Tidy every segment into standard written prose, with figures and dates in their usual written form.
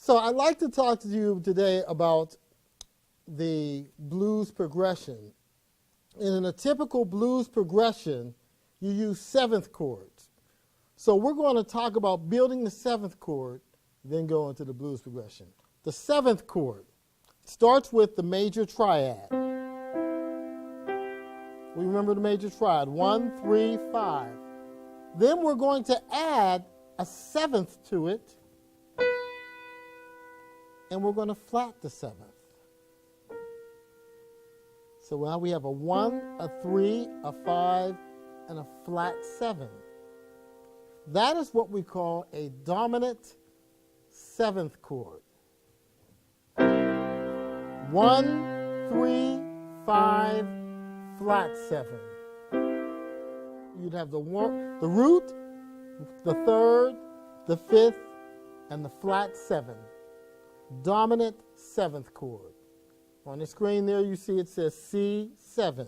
So I'd like to talk to you today about the blues progression. And in a typical blues progression, you use 7th chords. So we're going to talk about building the 7th chord, then go into the blues progression. The 7th chord starts with the major triad. We remember the major triad, 1, 3, 5. Then we're going to add a 7th to it, and we're going to flat the 7th. So now we have a 1, a 3, a 5, and a flat 7. That is what we call a dominant 7th chord. 1, 3, 5, flat 7. You'd have the root, the 3rd, the 5th, and the flat 7. Dominant 7th chord. On the screen there you see it says C7.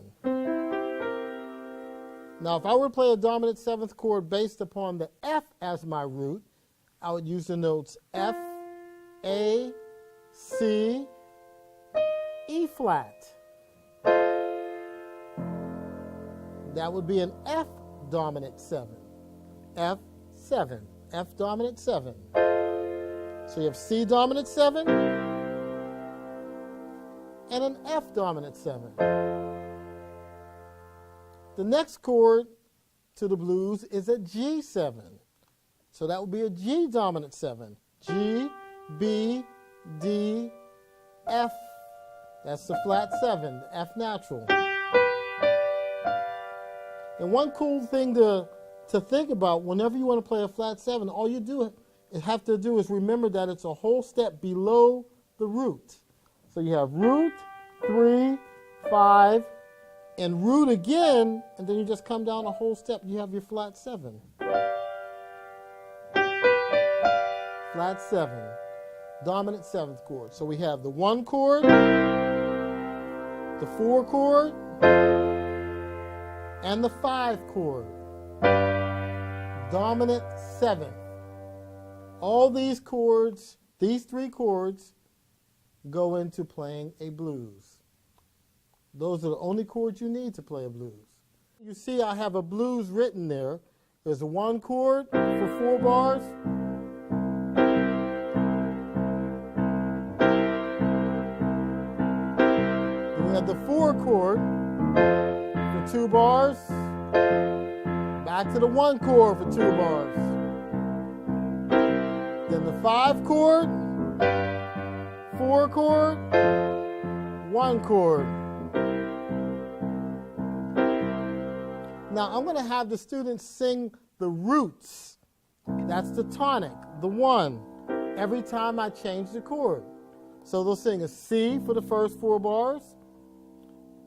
Now if I were to play a dominant 7th chord based upon the F as my root, I would use the notes F, A, C, E flat. That would be an F dominant 7. F7. F dominant 7. So you have C dominant 7 and an F dominant 7. The next chord to the blues is a G7. So that would be a G dominant 7. G, B, D, F. That's the flat 7, the F natural. And one cool thing to think about, whenever you want to play a flat 7, all you have to do is remember that it's a whole step below the root. So you have root, 3, 5, and root again, and then you just come down a whole step. You have your flat 7. Flat 7, dominant 7th chord. So we have the 1 chord, the 4 chord, and the 5 chord. Dominant 7th. All these chords, these 3 chords, go into playing a blues. Those are the only chords you need to play a blues. You see I have a blues written there. There's a 1 chord for 4 bars. Then we have the 4 chord for 2 bars. Back to the 1 chord for 2 bars. Then the 5 chord, 4 chord, 1 chord. Now I'm going to have the students sing the roots. That's the tonic, the 1, every time I change the chord. So they'll sing a C for the first 4 bars,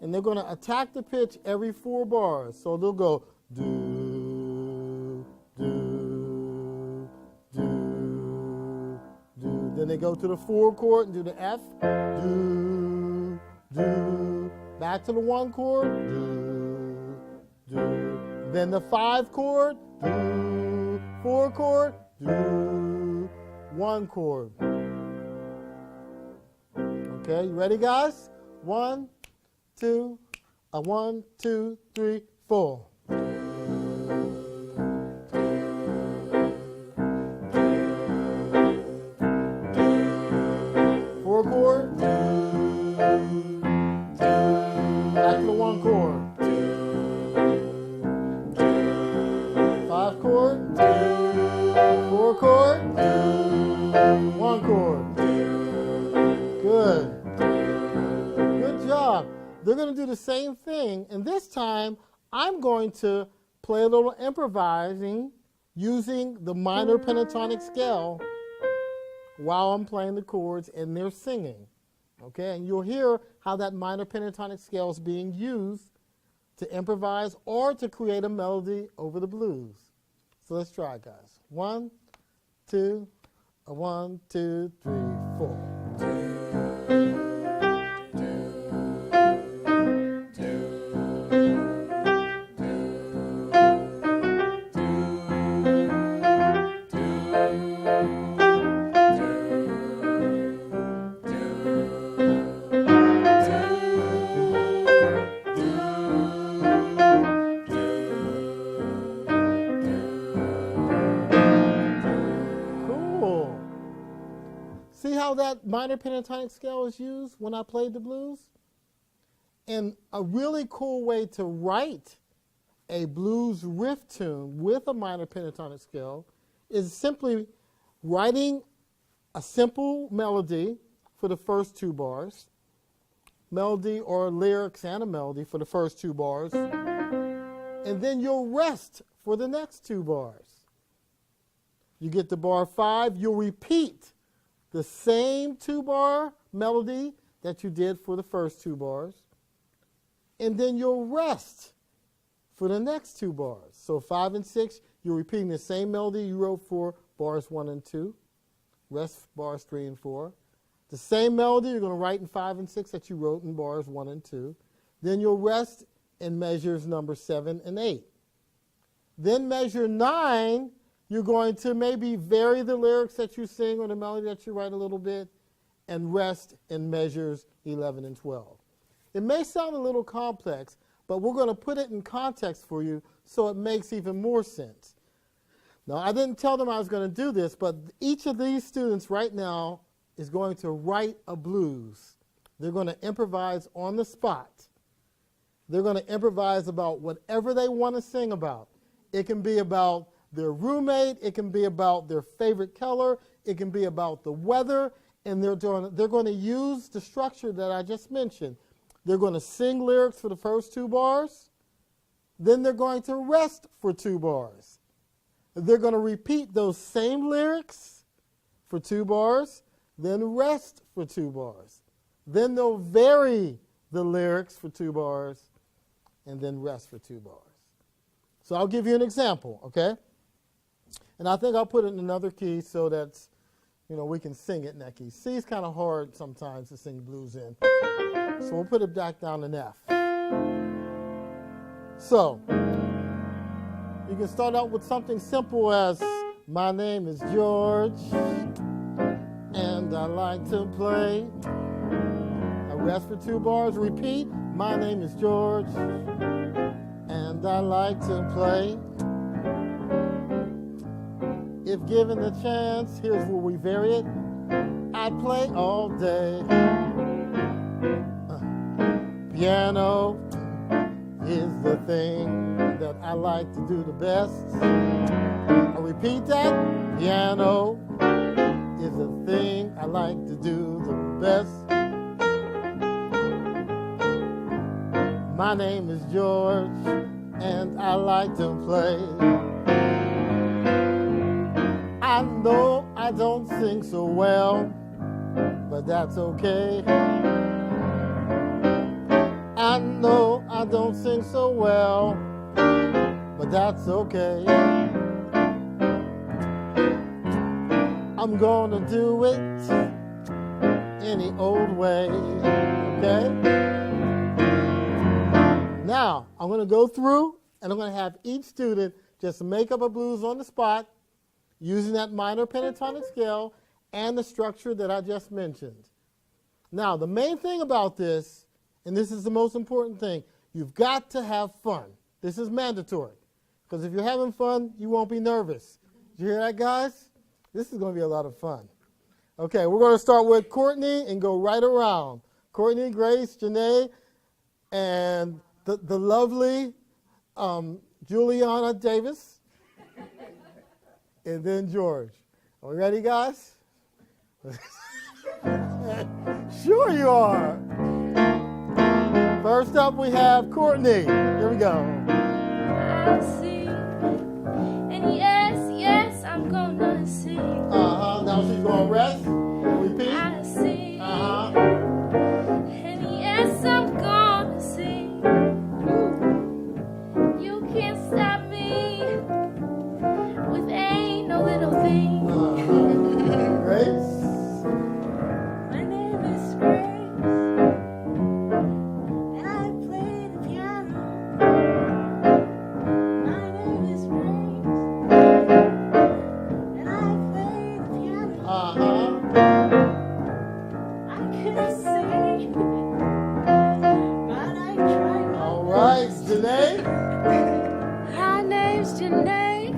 and they're going to attack the pitch every 4 bars. So they'll go do, do, do, do. Then they go to the 4 chord and do the F, do, do. Back to the 1 chord, do, do. Then the 5 chord, do, 4 chord, do, 1 chord. Okay, you ready, guys? 1, 2, 1, 2, 3, 4. 4 chord, back to the 1 chord. 5 chord, 4 chord, 1 chord. Good. Good job. They're going to do the same thing, and this time I'm going to play a little improvising using the minor pentatonic scale while I'm playing the chords and they're singing. Okay, and you'll hear how that minor pentatonic scale is being used to improvise or to create a melody over the blues. So let's try, guys. 1, 2, 1, 2, 3, 4. that minor pentatonic scale is used when I played the blues? And a really cool way to write a blues riff tune with a minor pentatonic scale is simply writing a simple melody for the first 2 bars, melody or lyrics and a melody for the first 2 bars, and then you'll rest for the next 2 bars. You get to bar 5, you'll repeat the same 2-bar melody that you did for the first 2 bars, and then you'll rest for the next 2 bars. So 5 and 6, you're repeating the same melody you wrote for bars 1 and 2, rest bars 3 and 4. The same melody you're going to write in 5 and 6 that you wrote in bars 1 and 2. Then you'll rest in measures number 7 and 8. Then measure 9, you're going to maybe vary the lyrics that you sing or the melody that you write a little bit and rest in measures 11 and 12. It may sound a little complex, but we're going to put it in context for you so it makes even more sense. Now, I didn't tell them I was going to do this, but each of these students right now is going to write a blues. They're going to improvise on the spot. They're going to improvise about whatever they want to sing about. It can be about their roommate. It can be about their favorite color. It can be about the weather. And they're going to use the structure that I just mentioned. They're going to sing lyrics for the first 2 bars. Then they're going to rest for 2 bars. They're going to repeat those same lyrics for 2 bars, then rest for 2 bars. Then they'll vary the lyrics for 2 bars, and then rest for 2 bars. So I'll give you an example, okay? And I think I'll put it in another key so that, we can sing it in that key. C is kind of hard sometimes to sing blues in. So we'll put it back down in F. So you can start out with something simple as, my name is George, and I like to play. I rest for 2 bars, repeat, my name is George, and I like to play. If given the chance, here's where we vary it. I play all day. Piano is the thing that I like to do the best. I'll repeat that. Piano is the thing I like to do the best. My name is George, and I like to play. I know I don't sing so well, but that's okay. I know I don't sing so well, but that's okay. I'm gonna do it any old way, okay? Now, I'm gonna go through and I'm gonna have each student just make up a blues on the spot using that minor pentatonic scale and the structure that I just mentioned. Now, the main thing about this, and this is the most important thing, you've got to have fun. This is mandatory. Because if you're having fun, you won't be nervous. Did you hear that, guys? This is going to be a lot of fun. Okay, we're going to start with Courtney and go right around. Courtney, Grace, Janae, and the lovely Juliana Davis. And then George. Are we ready, guys? Sure you are. First up, we have Courtney. Here we go. I see, and yes, I'm gonna sing. Now she's gonna rest. Repeat. I see, and yes, I'm gonna sing. You can't stop me with ain't no little thing. Grace. My name is Grace, and I play the piano. My name is Grace, and I play the piano. I can't sing, but I try. All right, Janae. My name's Janae,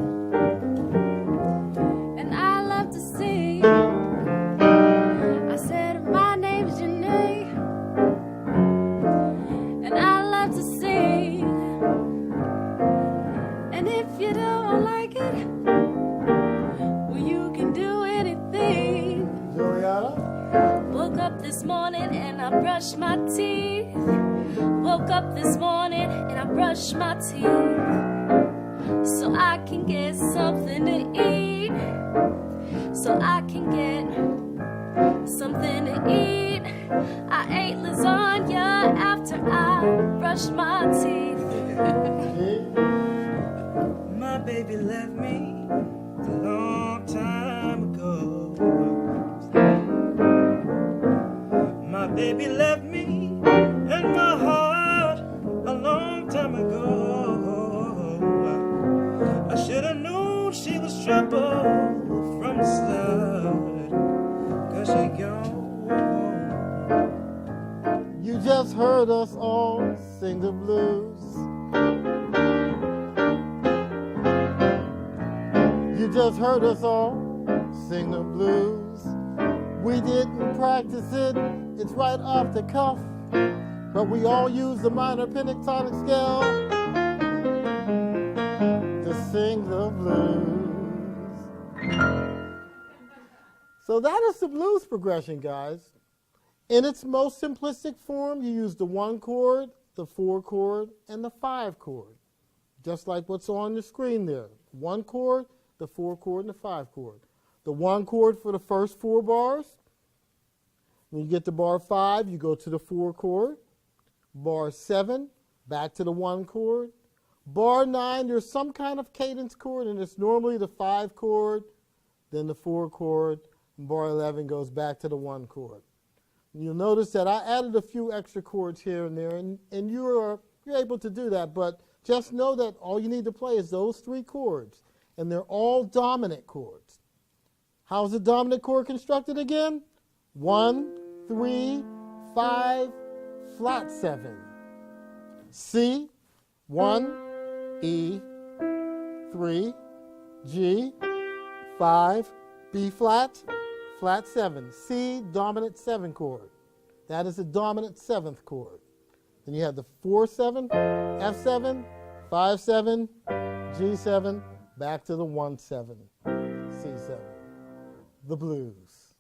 and I love to sing. I if you don't like it, well, you can do anything. Juliana? Woke up this morning and I brushed my teeth. Woke up this morning and I brushed my teeth so I can get something to eat. So I can get something to eat. I ate lasagna after I brushed my teeth. My baby left me a long time ago. My baby left me and my heart a long time ago. I should have known she was trouble from the start, 'cause she gone. You just heard us all sing the blues. You just heard us all sing the blues. We didn't practice it, it's right off the cuff. But we all use the minor pentatonic scale to sing the blues. So that is the blues progression, guys. In its most simplistic form, you use the 1 chord, the 4 chord, and the 5 chord. Just like what's on the screen there. 1 chord, the 4 chord, and the 5 chord. The 1 chord for the first 4 bars. When you get to bar 5, you go to the 4 chord. Bar 7, back to the 1 chord. Bar 9, there's some kind of cadence chord, and it's normally the 5 chord, then the 4 chord, and bar 11 goes back to the 1 chord. You'll notice that I added a few extra chords here and there, and you're able to do that, but just know that all you need to play is those 3 chords, and they're all dominant chords. How's the dominant chord constructed again? 1, 3, 5, flat 7. C, 1, E, 3, G, 5, B flat, flat 7. C, dominant 7 chord. That is the dominant 7th chord. Then you have the 4-7, F7, 5-7, G7, back to the 1-7, C7. The blues.